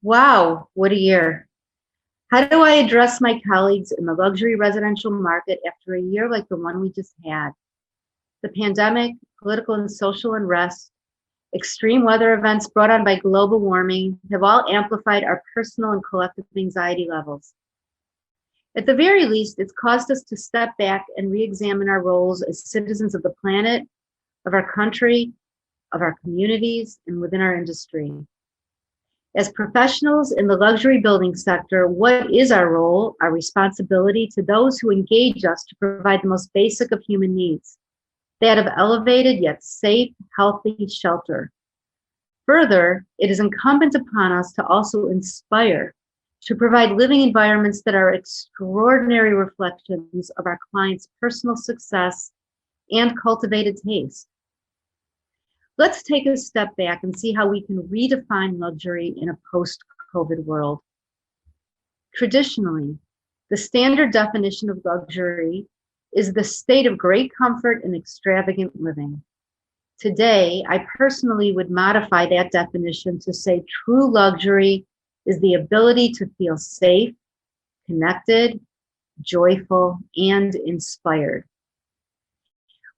Wow, what a year. How do I address my colleagues in the luxury residential market after a year like the one we just had? The pandemic, political and social unrest, extreme weather events brought on by global warming have all amplified our personal and collective anxiety levels. At the very least, it's caused us to step back and re-examine our roles as citizens of the planet, of our country, of our communities, and within our industry. As professionals in the luxury building sector, what is our role, our responsibility to those who engage us to provide the most basic of human needs, that of elevated yet safe, healthy shelter? Further, it is incumbent upon us to also inspire, to provide living environments that are extraordinary reflections of our clients' personal success and cultivated taste. Let's take a step back and see how we can redefine luxury in a post-COVID world. Traditionally, the standard definition of luxury is the state of great comfort and extravagant living. Today, I personally would modify that definition to say true luxury is the ability to feel safe, connected, joyful, and inspired.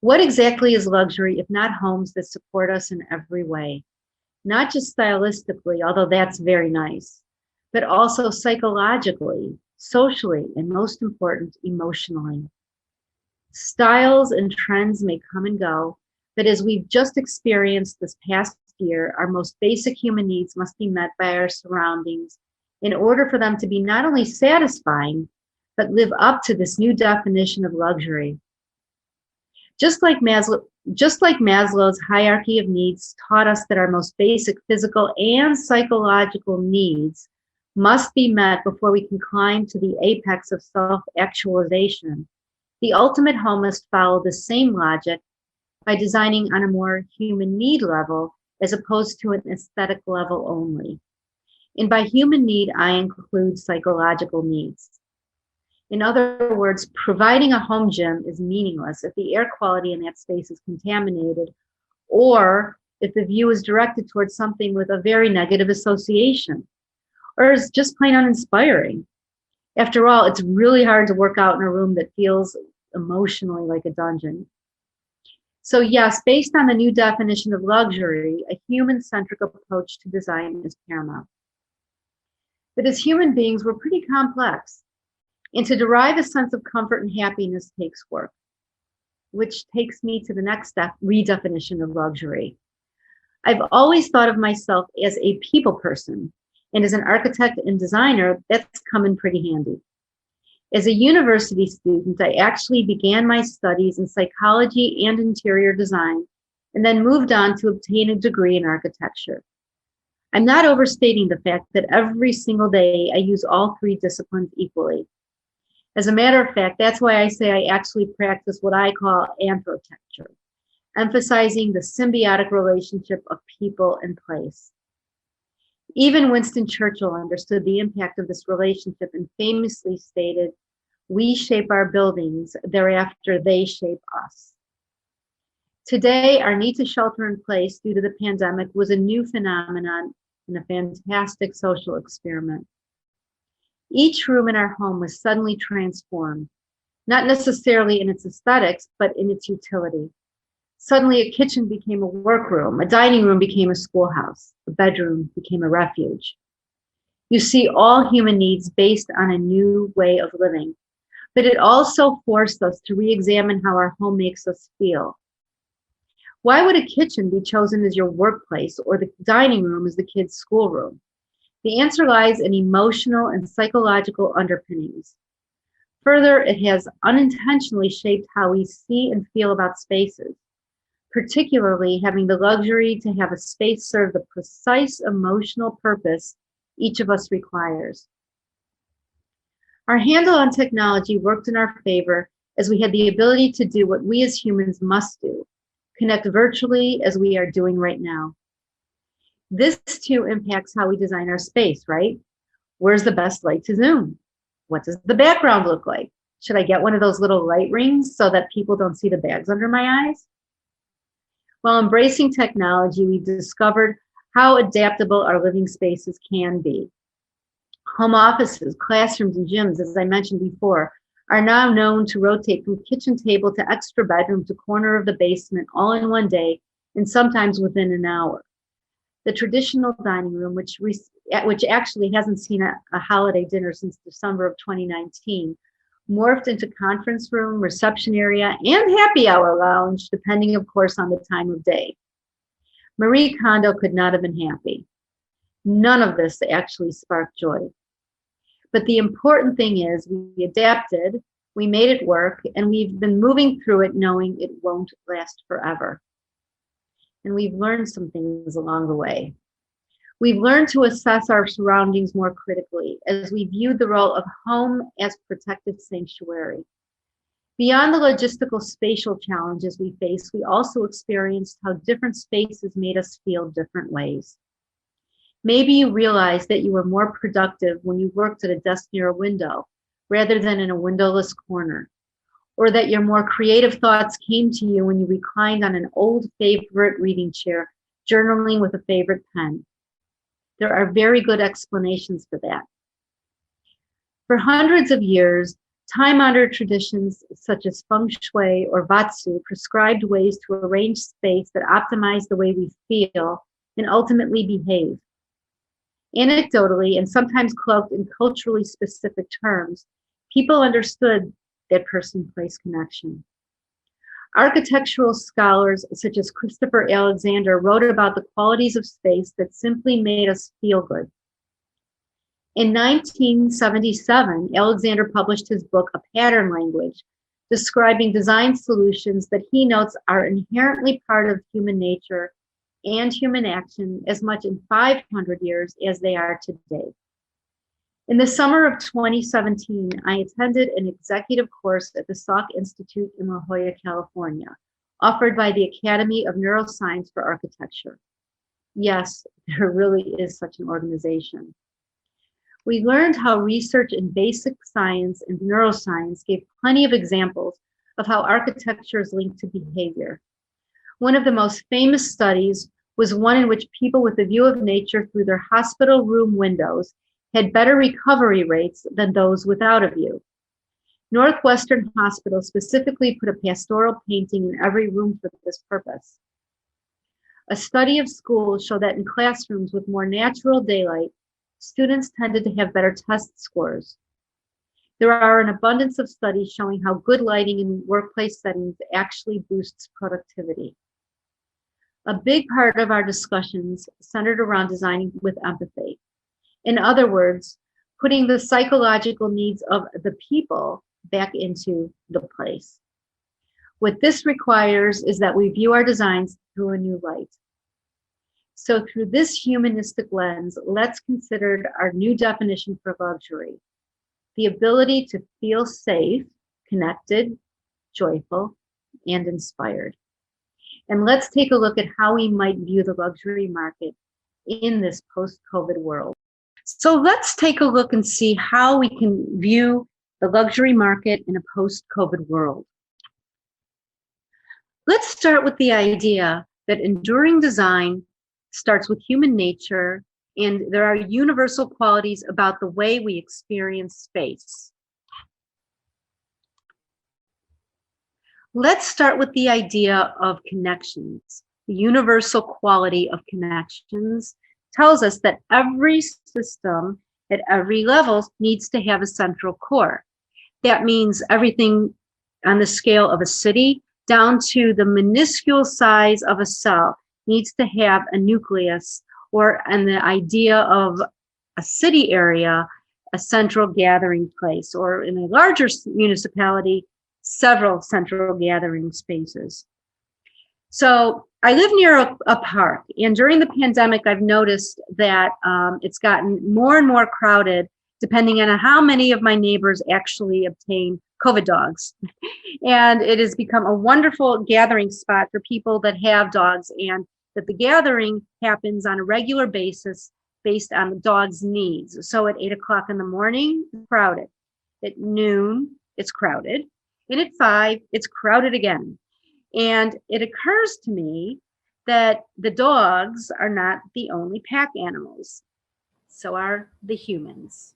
What exactly is luxury if not homes that support us in every way? Not just stylistically, although that's very nice, but also psychologically, socially, and most important, emotionally. Styles and trends may come and go, but as we've just experienced this past year, our most basic human needs must be met by our surroundings in order for them to be not only satisfying, but live up to this new definition of luxury. Just like Maslow's hierarchy of needs taught us that our most basic physical and psychological needs must be met before we can climb to the apex of self-actualization, the ultimate home must follow the same logic by designing on a more human need level as opposed to an aesthetic level only. And by human need, I include psychological needs. In other words, providing a home gym is meaningless if the air quality in that space is contaminated, or if the view is directed towards something with a very negative association, or is just plain uninspiring. After all, it's really hard to work out in a room that feels emotionally like a dungeon. So yes, based on the new definition of luxury, a human-centric approach to design is paramount. But as human beings, we're pretty complex. And to derive a sense of comfort and happiness takes work, which takes me to the next redefinition of luxury. I've always thought of myself as a people person, and as an architect and designer, that's come in pretty handy. As a university student, I actually began my studies in psychology and interior design, and then moved on to obtain a degree in architecture. I'm not overstating the fact that every single day I use all three disciplines equally. As a matter of fact, that's why I say I actually practice what I call anthropotecture, emphasizing the symbiotic relationship of people and place. Even Winston Churchill understood the impact of this relationship and famously stated, "We shape our buildings, thereafter they shape us." Today, our need to shelter in place due to the pandemic was a new phenomenon and a fantastic social experiment. Each room in our home was suddenly transformed, not necessarily in its aesthetics, but in its utility. Suddenly, a kitchen became a workroom, a dining room became a schoolhouse, a bedroom became a refuge. You see, all human needs based on a new way of living, but it also forced us to re-examine how our home makes us feel. Why would a kitchen be chosen as your workplace or the dining room as the kids' schoolroom? The answer lies in emotional and psychological underpinnings. Further, it has unintentionally shaped how we see and feel about spaces, particularly having the luxury to have a space serve the precise emotional purpose each of us requires. Our handle on technology worked in our favor as we had the ability to do what we as humans must do, connect virtually as we are doing right now. This too impacts how we design our space, right? Where's the best light to zoom? What does the background look like? Should I get one of those little light rings so that people don't see the bags under my eyes? While embracing technology, we've discovered how adaptable our living spaces can be. Home offices, classrooms, and gyms, as I mentioned before, are now known to rotate from kitchen table to extra bedroom to corner of the basement all in one day, and sometimes within an hour. The traditional dining room, which actually hasn't seen a holiday dinner since December of 2019, morphed into conference room, reception area, and happy hour lounge, depending, of course, on the time of day. Marie Kondo could not have been happy. None of this actually sparked joy. But the important thing is we adapted, we made it work, and we've been moving through it knowing it won't last forever. And we've learned some things along the way. We've learned to assess our surroundings more critically as we viewed the role of home as protective sanctuary. Beyond the logistical spatial challenges we face, we also experienced how different spaces made us feel different ways. Maybe you realized that you were more productive when you worked at a desk near a window rather than in a windowless corner, or that your more creative thoughts came to you when you reclined on an old favorite reading chair, journaling with a favorite pen. There are very good explanations for that. For hundreds of years, time-honored traditions such as feng shui or vatsu prescribed ways to arrange space that optimize the way we feel and ultimately behave. Anecdotally, and sometimes cloaked in culturally specific terms, people understood that person-place connection. Architectural scholars such as Christopher Alexander wrote about the qualities of space that simply made us feel good. In 1977, Alexander published his book, A Pattern Language, describing design solutions that he notes are inherently part of human nature and human action as much in 500 years as they are today. In the summer of 2017, I attended an executive course at the Salk Institute in La Jolla, California, offered by the Academy of Neuroscience for Architecture. Yes, there really is such an organization. We learned how research in basic science and neuroscience gave plenty of examples of how architecture is linked to behavior. One of the most famous studies was one in which people with a view of nature through their hospital room windows had better recovery rates than those without a view. Northwestern Hospital specifically put a pastoral painting in every room for this purpose. A study of schools showed that in classrooms with more natural daylight, students tended to have better test scores. There are an abundance of studies showing how good lighting in workplace settings actually boosts productivity. A big part of our discussions centered around designing with empathy. In other words, putting the psychological needs of the people back into the place. What this requires is that we view our designs through a new light. So through this humanistic lens, let's consider our new definition for luxury: the ability to feel safe, connected, joyful, and inspired. And let's take a look at how we might view the luxury market in this post-COVID world. So let's take a look and see how we can view the luxury market in a post-COVID world. Let's start with the idea that enduring design starts with human nature, and there are universal qualities about the way we experience space. Let's start with the idea of connections. The universal quality of connections tells us that every system at every level needs to have a central core. That means everything on the scale of a city down to the minuscule size of a cell needs to have a nucleus, or in the idea of a city area, a central gathering place, or in a larger municipality, several central gathering spaces. So I live near a park, and during the pandemic, I've noticed that it's gotten more and more crowded, depending on how many of my neighbors actually obtain COVID dogs. And it has become a wonderful gathering spot for people that have dogs, and that the gathering happens on a regular basis based on the dog's needs. So at 8 o'clock in the morning, it's crowded. At noon, it's crowded. And at 5, it's crowded again. And it occurs to me that the dogs are not the only pack animals. So are the humans.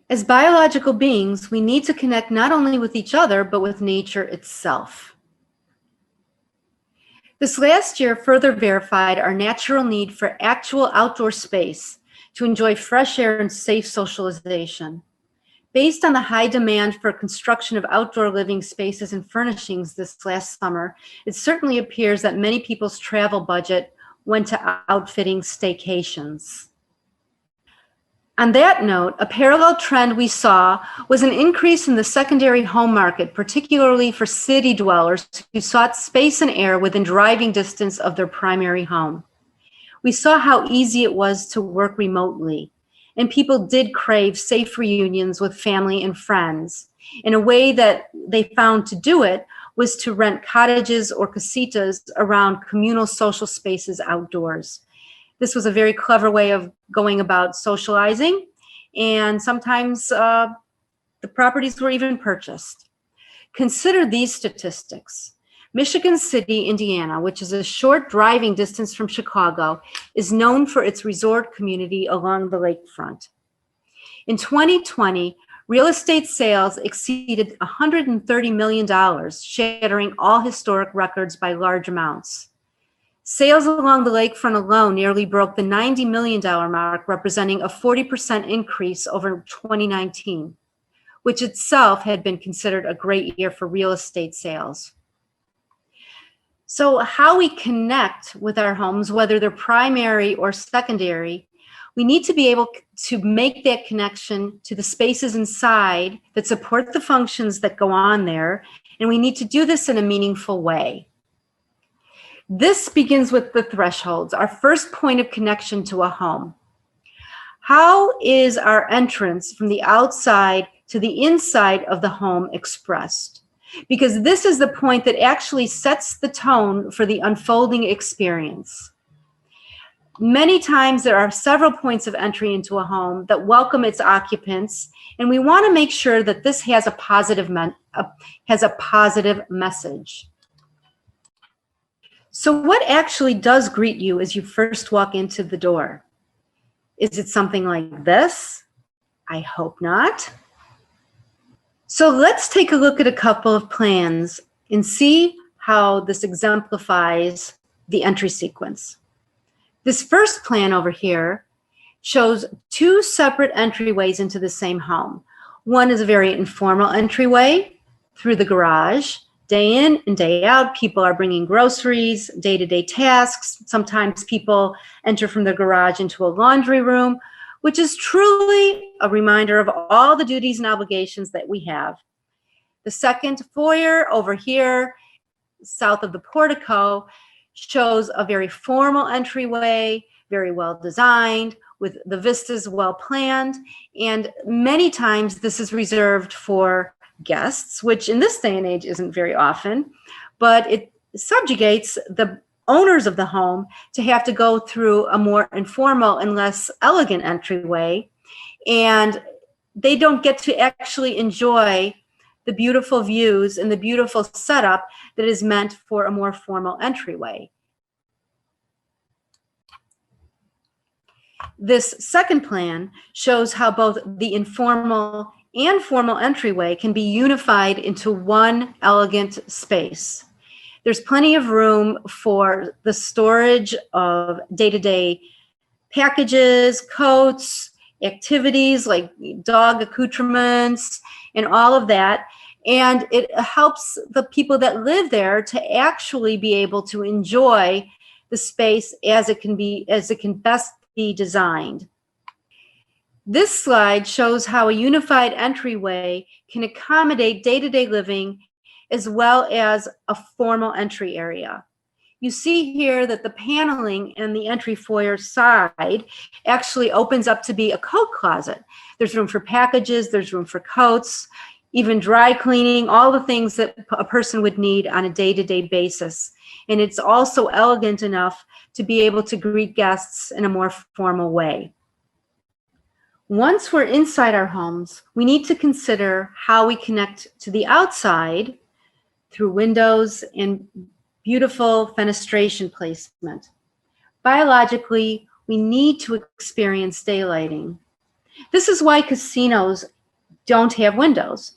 As biological beings, we need to connect not only with each other, but with nature itself. This last year further verified our natural need for actual outdoor space to enjoy fresh air and safe socialization. Based on the high demand for construction of outdoor living spaces and furnishings this last summer, it certainly appears that many people's travel budget went to outfitting staycations. On that note, a parallel trend we saw was an increase in the secondary home market, particularly for city dwellers who sought space and air within driving distance of their primary home. We saw how easy it was to work remotely, and people did crave safe reunions with family and friends. And a way that they found to do it was to rent cottages or casitas around communal social spaces outdoors. This was a very clever way of going about socializing, and sometimes the properties were even purchased. Consider these statistics. Michigan City, Indiana, which is a short driving distance from Chicago, is known for its resort community along the lakefront. In 2020, real estate sales exceeded $130 million, shattering all historic records by large amounts. Sales along the lakefront alone nearly broke the $90 million mark, representing a 40% increase over 2019, which itself had been considered a great year for real estate sales. So how we connect with our homes, whether they're primary or secondary, we need to be able to make that connection to the spaces inside that support the functions that go on there, and we need to do this in a meaningful way. This begins with the thresholds, our first point of connection to a home. How is our entrance from the outside to the inside of the home expressed? Because this is the point that actually sets the tone for the unfolding experience. Many times there are several points of entry into a home that welcome its occupants, and we want to make sure that this has a positive message. So what actually does greet you as you first walk into the door? Is it something like this? I hope not. So let's take a look at a couple of plans and see how this exemplifies the entry sequence. This first plan over here shows two separate entryways into the same home. One is a very informal entryway through the garage. Day in and day out, people are bringing groceries, day-to-day tasks. Sometimes people enter from the garage into a laundry room, which is truly a reminder of all the duties and obligations that we have. The second foyer over here, south of the portico, shows a very formal entryway, very well designed, with the vistas well planned, and many times this is reserved for guests, which in this day and age isn't very often, but it subjugates the owners of the home to have to go through a more informal and less elegant entryway, and they don't get to actually enjoy the beautiful views and the beautiful setup that is meant for a more formal entryway. This second plan shows how both the informal and formal entryway can be unified into one elegant space. There's plenty of room for the storage of day-to-day packages, coats, activities like dog accoutrements, and all of that. And it helps the people that live there to actually be able to enjoy the space as it can best be designed. This slide shows how a unified entryway can accommodate day-to-day living as well as a formal entry area. You see here that the paneling in the entry foyer side actually opens up to be a coat closet. There's room for packages, there's room for coats, even dry cleaning, all the things that a person would need on a day-to-day basis. And it's also elegant enough to be able to greet guests in a more formal way. Once we're inside our homes, we need to consider how we connect to the outside through windows and beautiful fenestration placement. Biologically, we need to experience daylighting. This is why casinos don't have windows.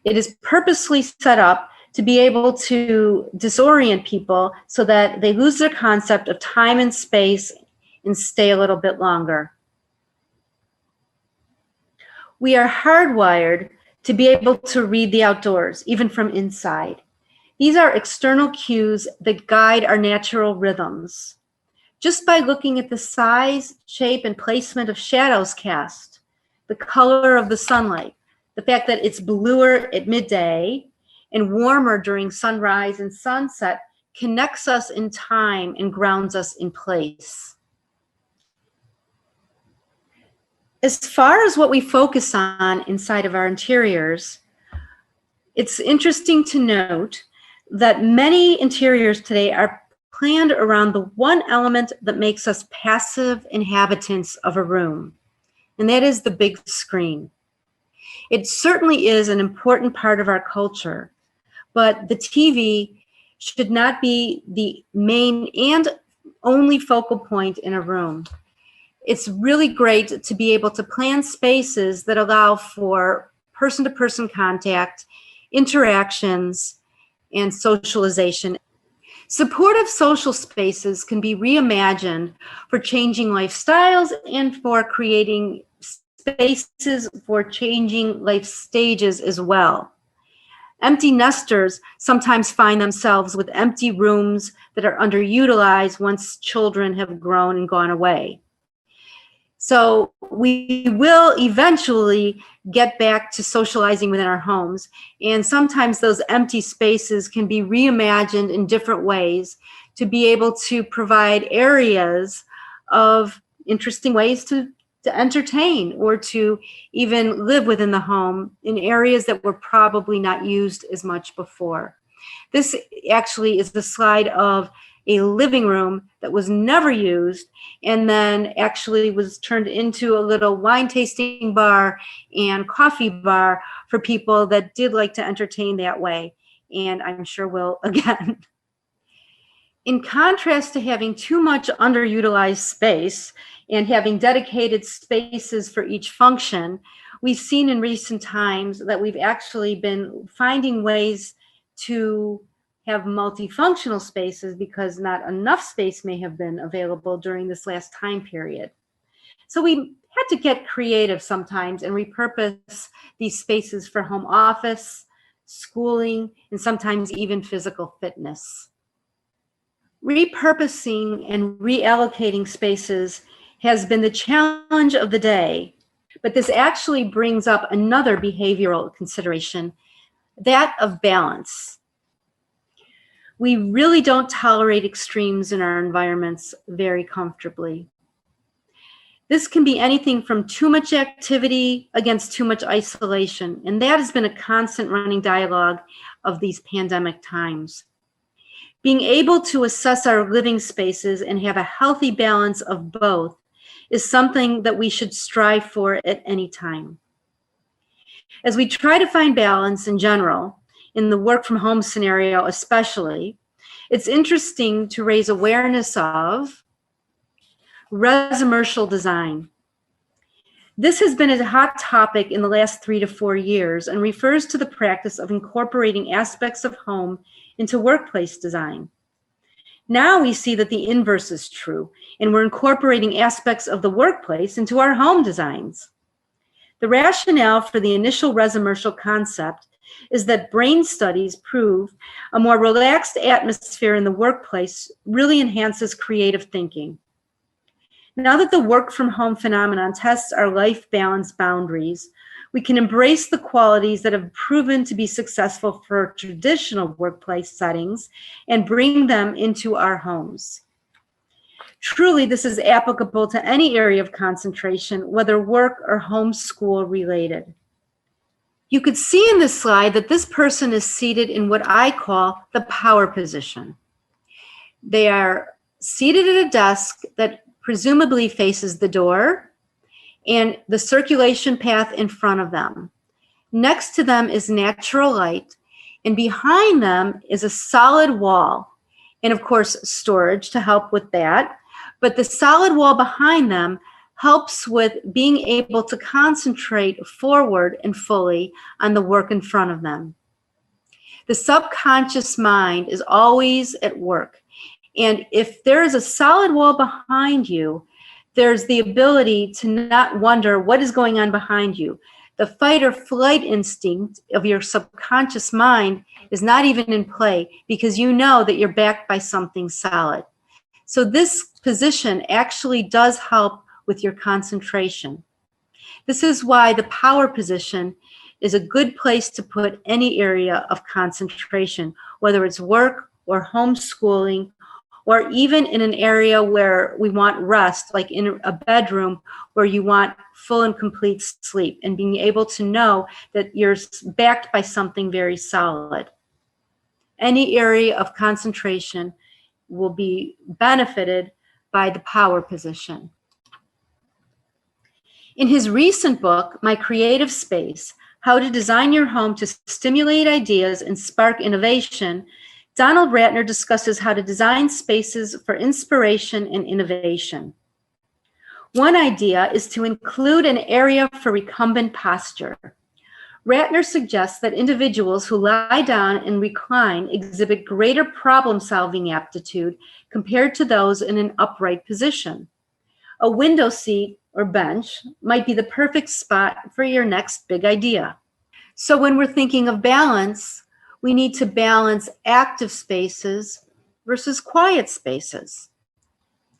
It is purposely set up to be able to disorient people so that they lose their concept of time and space and stay a little bit longer. We are hardwired to be able to read the outdoors, even from inside. These are external cues that guide our natural rhythms. Just by looking at the size, shape, and placement of shadows cast, the color of the sunlight, the fact that it's bluer at midday and warmer during sunrise and sunset connects us in time and grounds us in place. As far as what we focus on inside of our interiors, it's interesting to note that many interiors today are planned around the one element that makes us passive inhabitants of a room, and that is the big screen. It certainly is an important part of our culture, but the TV should not be the main and only focal point in a room. It's really great to be able to plan spaces that allow for person-to-person contact, interactions, and socialization. Supportive social spaces can be reimagined for changing lifestyles and for creating spaces for changing life stages as well. Empty nesters sometimes find themselves with empty rooms that are underutilized once children have grown and gone away. So we will eventually get back to socializing within our homes. And sometimes those empty spaces can be reimagined in different ways to be able to provide areas of interesting ways to entertain or to even live within the home in areas that were probably not used as much before. This actually is the slide of a living room that was never used and then actually was turned into a little wine tasting bar and coffee bar for people that did like to entertain that way, and I'm sure will again. In contrast to having too much underutilized space and having dedicated spaces for each function, we've seen in recent times that we've actually been finding ways to have multifunctional spaces because not enough space may have been available during this last time period. So we had to get creative sometimes and repurpose these spaces for home office, schooling, and sometimes even physical fitness. Repurposing and reallocating spaces has been the challenge of the day, but this actually brings up another behavioral consideration, that of balance. We really don't tolerate extremes in our environments very comfortably. This can be anything from too much activity against too much isolation, and that has been a constant running dialogue of these pandemic times. Being able to assess our living spaces and have a healthy balance of both is something that we should strive for at any time. As we try to find balance in general, in the work from home scenario especially, it's interesting to raise awareness of residential design. This has been a hot topic in the last 3 to 4 years and refers to the practice of incorporating aspects of home into workplace design. Now we see that the inverse is true, and we're incorporating aspects of the workplace into our home designs. The rationale for the initial residential concept is that brain studies prove a more relaxed atmosphere in the workplace really enhances creative thinking. Now that the work from home phenomenon tests our life balance boundaries, we can embrace the qualities that have proven to be successful for traditional workplace settings and bring them into our homes. Truly, this is applicable to any area of concentration, whether work or homeschool related. You could see in this slide that this person is seated in what I call the power position. They are seated at a desk that presumably faces the door and the circulation path in front of them. Next to them is natural light, and behind them is a solid wall, and of course storage to help with that. But the solid wall behind them helps with being able to concentrate forward and fully on the work in front of them. The subconscious mind is always at work. And if there is a solid wall behind you, there's the ability to not wonder what is going on behind you. The fight or flight instinct of your subconscious mind is not even in play because you know that you're backed by something solid. So this position actually does help with your concentration. This is why the power position is a good place to put any area of concentration, whether it's work or homeschooling, or even in an area where we want rest, like in a bedroom where you want full and complete sleep, and being able to know that you're backed by something very solid. Any area of concentration will be benefited by the power position. In his recent book, My Creative Space, How to Design Your Home to Stimulate Ideas and Spark Innovation, Donald Ratner discusses how to design spaces for inspiration and innovation. One idea is to include an area for recumbent posture. Ratner suggests that individuals who lie down and recline exhibit greater problem-solving aptitude compared to those in an upright position. A window seat or bench might be the perfect spot for your next big idea. So when we're thinking of balance, we need to balance active spaces versus quiet spaces,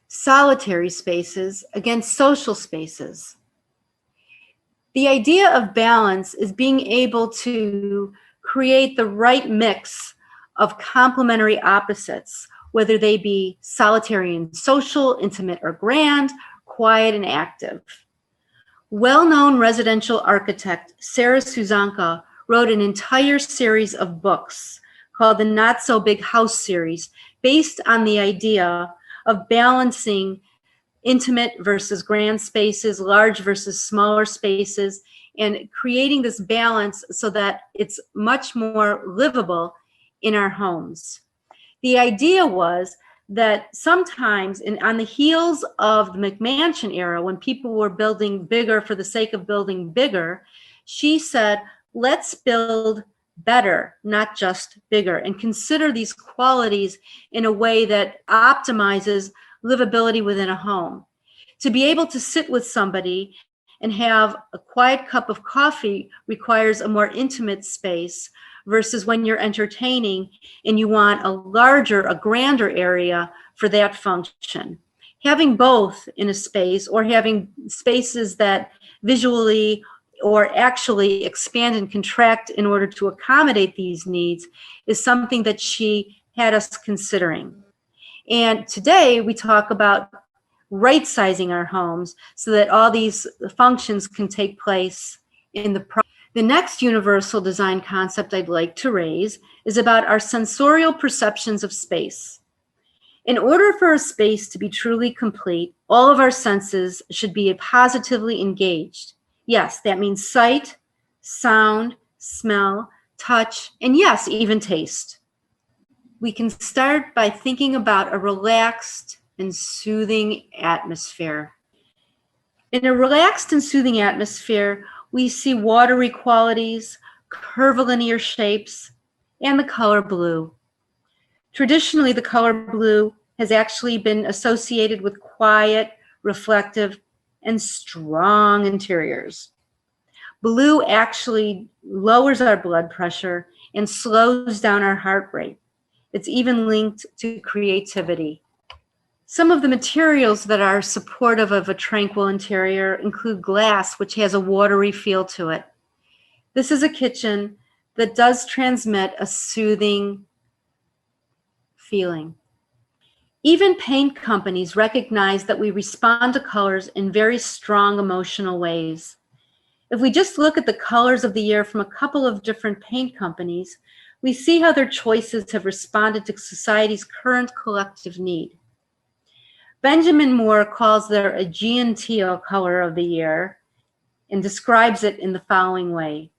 solitary spaces against social spaces. The idea of balance is being able to create the right mix of complementary opposites, whether they be solitary and social, intimate or grand, quiet and active. Well-known residential architect Sarah Suzanka wrote an entire series of books called the Not So Big House series, based on the idea of balancing intimate versus grand spaces, large versus smaller spaces, and creating this balance so that it's much more livable in our homes. The idea was that sometimes on the heels of the McMansion era, when people were building bigger for the sake of building bigger, she said, let's build better, not just bigger, and consider these qualities in a way that optimizes livability within a home. To be able to sit with somebody and have a quiet cup of coffee requires a more intimate space versus when you're entertaining and you want a larger, a grander area for that function. Having both in a space, or having spaces that visually or actually expand and contract in order to accommodate these needs, is something that she had us considering. And today we talk about right-sizing our homes so that all these functions can take place in the process. The next universal design concept I'd like to raise is about our sensorial perceptions of space. In order for a space to be truly complete, all of our senses should be positively engaged. Yes, that means sight, sound, smell, touch, and yes, even taste. We can start by thinking about a relaxed and soothing atmosphere. In a relaxed and soothing atmosphere, we see watery qualities, curvilinear shapes, and the color blue. Traditionally, the color blue has actually been associated with quiet, reflective, and strong interiors. Blue actually lowers our blood pressure and slows down our heart rate. It's even linked to creativity. Some of the materials that are supportive of a tranquil interior include glass, which has a watery feel to it. This is a kitchen that does transmit a soothing feeling. Even paint companies recognize that we respond to colors in very strong emotional ways. If we just look at the colors of the year from a couple of different paint companies, we see how their choices have responded to society's current collective need. Benjamin Moore calls their Aegean teal color of the year and describes it in the following way.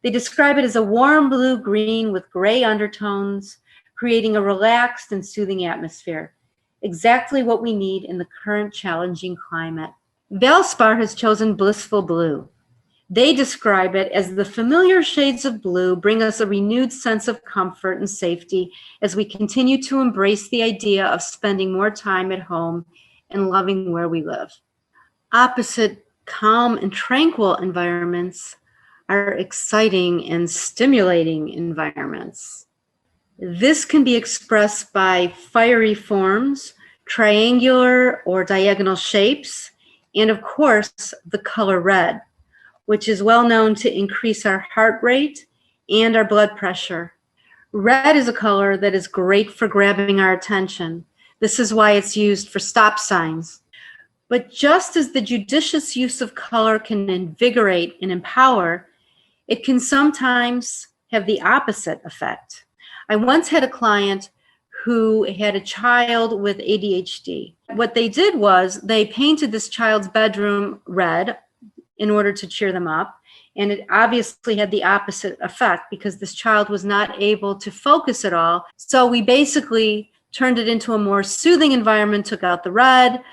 They describe it as a warm blue-green with gray undertones, creating a relaxed and soothing atmosphere, exactly what we need in the current challenging climate. Valspar has chosen blissful blue. They describe it as the familiar shades of blue bring us a renewed sense of comfort and safety as we continue to embrace the idea of spending more time at home and loving where we live. Opposite calm and tranquil environments are exciting and stimulating environments. This can be expressed by fiery forms, triangular or diagonal shapes, and of course, the color red, which is well known to increase our heart rate and our blood pressure. Red is a color that is great for grabbing our attention. This is why it's used for stop signs. But just as the judicious use of color can invigorate and empower, it can sometimes have the opposite effect. I once had a client who had a child with ADHD. What they did was they painted this child's bedroom red in order to cheer them up. And it obviously had the opposite effect because this child was not able to focus at all. So we basically turned it into a more soothing environment, took out the red,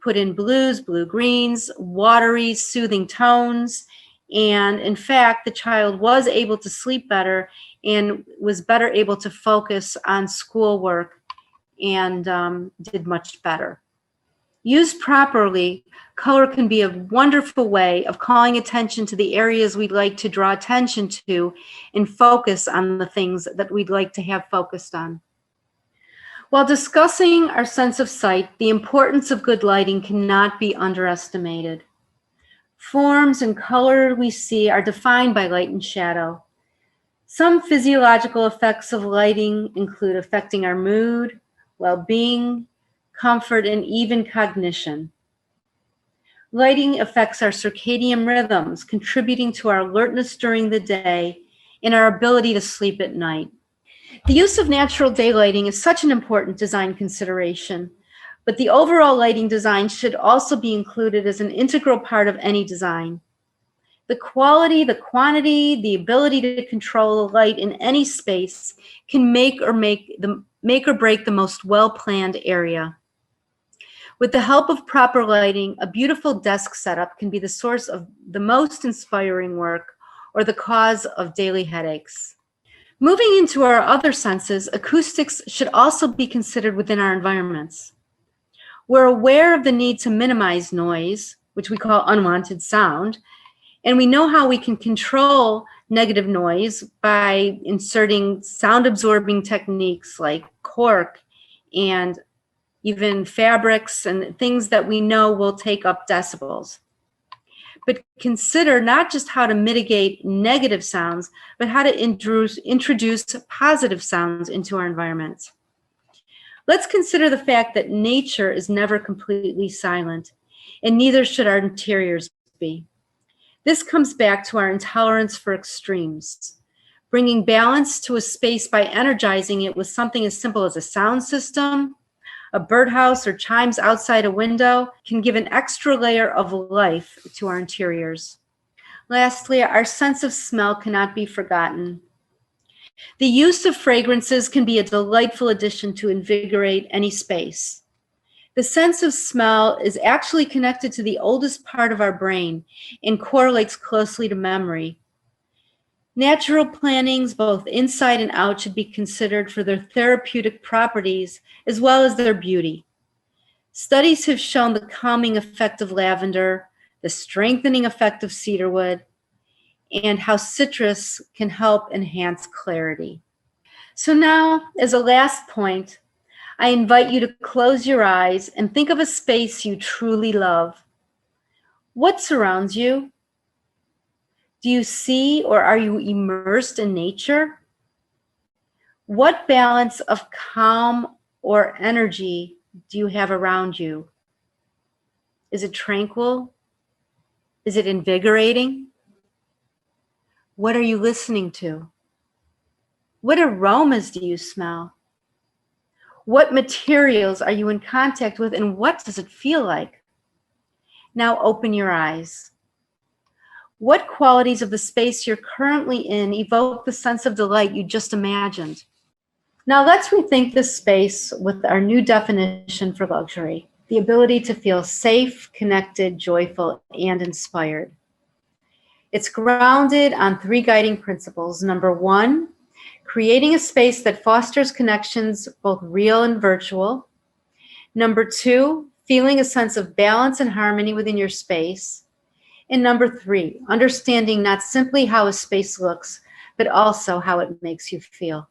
put in blues, blue-greens, watery, soothing tones. And in fact, the child was able to sleep better and was better able to focus on schoolwork and did much better. Used properly, color can be a wonderful way of calling attention to the areas we'd like to draw attention to and focus on the things that we'd like to have focused on. While discussing our sense of sight, the importance of good lighting cannot be underestimated. Forms and color we see are defined by light and shadow. Some physiological effects of lighting include affecting our mood, well-being, comfort, and even cognition. Lighting affects our circadian rhythms, contributing to our alertness during the day and our ability to sleep at night. The use of natural daylighting is such an important design consideration, but the overall lighting design should also be included as an integral part of any design. The quality, the quantity, the ability to control the light in any space can make or break the most well-planned area. With the help of proper lighting, a beautiful desk setup can be the source of the most inspiring work or the cause of daily headaches. Moving into our other senses, acoustics should also be considered within our environments. We're aware of the need to minimize noise, which we call unwanted sound, and we know how we can control negative noise by inserting sound-absorbing techniques like cork and even fabrics and things that we know will take up decibels. But consider not just how to mitigate negative sounds, but how to introduce positive sounds into our environments. Let's consider the fact that nature is never completely silent, and neither should our interiors be. This comes back to our intolerance for extremes. Bringing balance to a space by energizing it with something as simple as a sound system, a birdhouse, or chimes outside a window can give an extra layer of life to our interiors. Lastly, our sense of smell cannot be forgotten. The use of fragrances can be a delightful addition to invigorate any space. The sense of smell is actually connected to the oldest part of our brain and correlates closely to memory. Natural plantings, both inside and out, should be considered for their therapeutic properties as well as their beauty. Studies have shown the calming effect of lavender, the strengthening effect of cedarwood, and how citrus can help enhance clarity. So now, as a last point, I invite you to close your eyes and think of a space you truly love. What surrounds you? Do you see or are you immersed in nature? What balance of calm or energy do you have around you? Is it tranquil? Is it invigorating? What are you listening to? What aromas do you smell? What materials are you in contact with, and what does it feel like? Now open your eyes. What qualities of the space you're currently in evoke the sense of delight you just imagined? Now let's rethink this space with our new definition for luxury. the ability to feel safe, connected, joyful, and inspired. It's grounded on 3 guiding principles. Number 1, creating a space that fosters connections, both real and virtual. Number 2, feeling a sense of balance and harmony within your space. And number 3, understanding not simply how a space looks, but also how it makes you feel.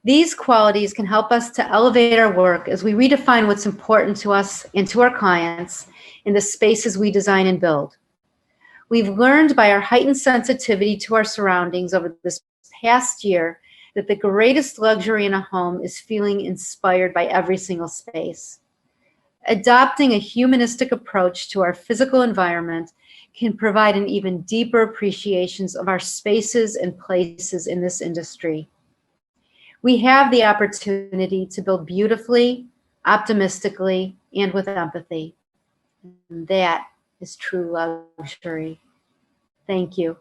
These qualities can help us to elevate our work as we redefine what's important to us and to our clients in the spaces we design and build. We've learned by our heightened sensitivity to our surroundings over this past year that the greatest luxury in a home is feeling inspired by every single space. Adopting a humanistic approach to our physical environment can provide an even deeper appreciation of our spaces and places in this industry. We have the opportunity to build beautifully, optimistically, and with empathy. And that is true luxury. Thank you.